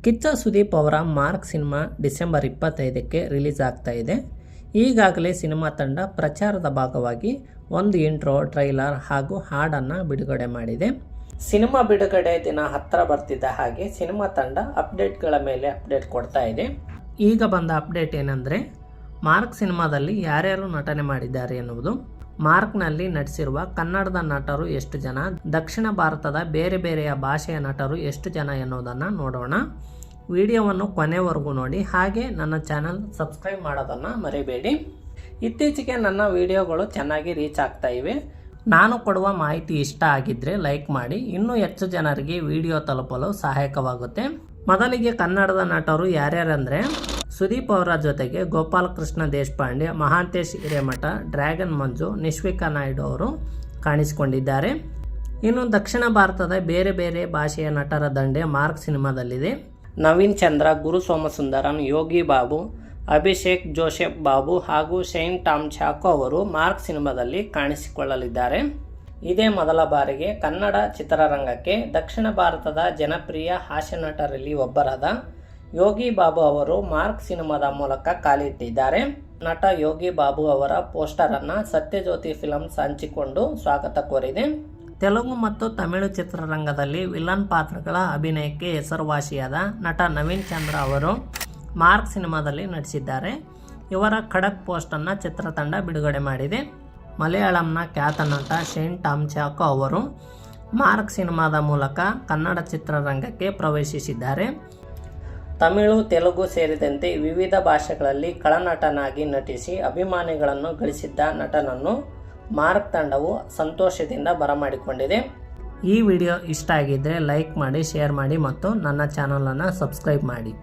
ಕಿಚ್ಚ ಸುದೀಪ್ ಅವರ mark cinema December 25ಕ್ಕೆ release ಆಗ್ತಾ ಇದೆ. ಈಗಾಗಲೇ ಸಿನಿಮಾ ತಂಡ ಪ್ರಚಾರದ ಭಾಗವಾಗಿ ಒಂದು ಇಂಟ್ರೋ, ಟ್ರೈಲರ್ ಹಾಗೂ ಹಾಡನ್ನು ಬಿಡುಗಡೆ ಮಾಡಿದೆ. ಸಿನಿಮಾ ಬಿಡುಗಡೆ ದಿನ ಹತ್ತಿರ ಬರ್ತಿದ್ದ ಹಾಗೆ ಸಿನಿಮಾ ತಂಡ ಅಪ್ಡೇಟ್ಗಳ ಮೇಲೆ ಅಪ್ಡೇಟ್ ಕೊಡ್ತಾ ಇದೆ. ಈಗ ಬಂದ ಅಪ್ಡೇಟ್ ಏನಂದರೆ, ಮಾರ್ಕ್ ಸಿನಿಮಾದಲ್ಲಿ ಯಾರ್ಯಾರು ನಟನೆ ಮಾಡಿದ್ದಾರೆ ಎನ್ನುವುದು, ಮಾರ್ಕ್ನಲ್ಲಿ ನಟಿಸಿರುವ ಕನ್ನಡದ ನಟರು ಎಷ್ಟು ಜನ, ದಕ್ಷಿಣ ಭಾರತದ ಬೇರೆ ಬೇರೆಯ ಭಾಷೆಯ ನಟರು ಎಷ್ಟು ಜನ ಎನ್ನುವುದನ್ನು ನೋಡೋಣ. ವಿಡಿಯೋವನ್ನು ಕೊನೆವರೆಗೂ ನೋಡಿ, ಹಾಗೆ ನನ್ನ ಚಾನಲ್ ಸಬ್ಸ್ಕ್ರೈಬ್ ಮಾಡೋದನ್ನು ಮರಿಬೇಡಿ. ಇತ್ತೀಚೆಗೆ ನನ್ನ ವಿಡಿಯೋಗಳು ಚೆನ್ನಾಗಿ ರೀಚ್ ಆಗ್ತಾ ಇವೆ. ನಾನು ಕೊಡುವ ಮಾಹಿತಿ ಇಷ್ಟ ಆಗಿದ್ದರೆ ಲೈಕ್ ಮಾಡಿ, ಇನ್ನೂ ಹೆಚ್ಚು ಜನರಿಗೆ ವಿಡಿಯೋ ತಲುಪಲು ಸಹಾಯಕವಾಗುತ್ತೆ. ಮೊದಲಿಗೆ ಕನ್ನಡದ ನಟರು ಯಾರ್ಯಾರಂದರೆ, ಸುದೀಪ್ ಅವರ ಜೊತೆಗೆ ಗೋಪಾಲಕೃಷ್ಣ ದೇಶಪಾಂಡೆ, ಮಹಾಂತೇಶ್ ಹಿರೇಮಠ, ಡ್ರ್ಯಾಗನ್ ಮಂಜು, ನಿಶ್ವಿಕಾ ನಾಯ್ಡು ಅವರು ಕಾಣಿಸಿಕೊಂಡಿದ್ದಾರೆ. ಇನ್ನು ದಕ್ಷಿಣ ಭಾರತದ ಬೇರೆ ಬೇರೆ ಭಾಷೆಯ ನಟರ ದಂಡೆ ಮಾರ್ಕ್ ಸಿನಿಮಾದಲ್ಲಿದೆ. ನವೀನ್ ಚಂದ್ರ, ಗುರು ಸೋಮಸುಂದರನ್, ಯೋಗಿ ಬಾಬು, ಅಭಿಷೇಕ್ ಜೋಸೆಫ್ ಬಾಬು ಹಾಗೂ ಶೈನ್ ಟಾಮ್ ಚಾಕೋ ಅವರು ಮಾರ್ಕ್ ಸಿನಿಮಾದಲ್ಲಿ ಕಾಣಿಸಿಕೊಳ್ಳಲಿದ್ದಾರೆ. ಇದೇ ಮೊದಲ ಬಾರಿಗೆ ಕನ್ನಡ ಚಿತ್ರರಂಗಕ್ಕೆ ದಕ್ಷಿಣ ಭಾರತದ ಜನಪ್ರಿಯ ಹಾಸ್ಯ ನಟರಲ್ಲಿ ಒಬ್ಬರಾದ ಯೋಗಿ ಬಾಬು ಅವರು ಮಾರ್ಕ್ ಸಿನಿಮಾದ ಮೂಲಕ ಕಾಲಿಟ್ಟಿದ್ದಾರೆ. ನಟ ಯೋಗಿ ಬಾಬು ಅವರ ಪೋಸ್ಟರನ್ನು ಸತ್ಯಜ್ಯೋತಿ ಫಿಲ್ಮ್ಸ್ ಹಂಚಿಕೊಂಡು ಸ್ವಾಗತ ಕೋರಿದೆ. ತೆಲುಗು ಮತ್ತು ತಮಿಳು ಚಿತ್ರರಂಗದಲ್ಲಿ ವಿಲನ್ ಪಾತ್ರಗಳ ಅಭಿನಯಕ್ಕೆ ಹೆಸರುವಾಸಿಯಾದ ನಟ ನವೀನ್ ಚಂದ್ರ ಅವರು ಮಾರ್ಕ್ ಸಿನಿಮಾದಲ್ಲಿ ನಟಿಸಿದ್ದಾರೆ. ಇವರ ಖಡಕ್ ಪೋಸ್ಟನ್ನು ಚಿತ್ರತಂಡ ಬಿಡುಗಡೆ ಮಾಡಿದೆ. ಮಲಯಾಳಂನ ಖ್ಯಾತ ನಟ ಶೈನ್ ಟಾಮ್ ಚಾಕೋ ಅವರು ಮಾರ್ಕ್ ಸಿನಿಮಾದ ಮೂಲಕ ಕನ್ನಡ ಚಿತ್ರರಂಗಕ್ಕೆ ಪ್ರವೇಶಿಸಿದ್ದಾರೆ. ತಮಿಳು, ತೆಲುಗು ಸೇರಿದಂತೆ ವಿವಿಧ ಭಾಷೆಗಳಲ್ಲಿ ಖಳನಟನಾಗಿ ನಟಿಸಿ ಅಭಿಮಾನಿಗಳನ್ನು ಗಳಿಸಿದ್ದ ನಟನನ್ನು ಮಾರ್ಕ್ ತಂಡವು ಸಂತೋಷದಿಂದ ಬರಮಾಡಿಕೊಂಡಿದೆ. ಈ ವಿಡಿಯೋ ಇಷ್ಟ ಆಗಿದ್ದರೆ ಲೈಕ್ ಮಾಡಿ, ಶೇರ್ ಮಾಡಿ ಮತ್ತು ನನ್ನ ಚಾನಲನ್ನು ಸಬ್ಸ್ಕ್ರೈಬ್ ಮಾಡಿ.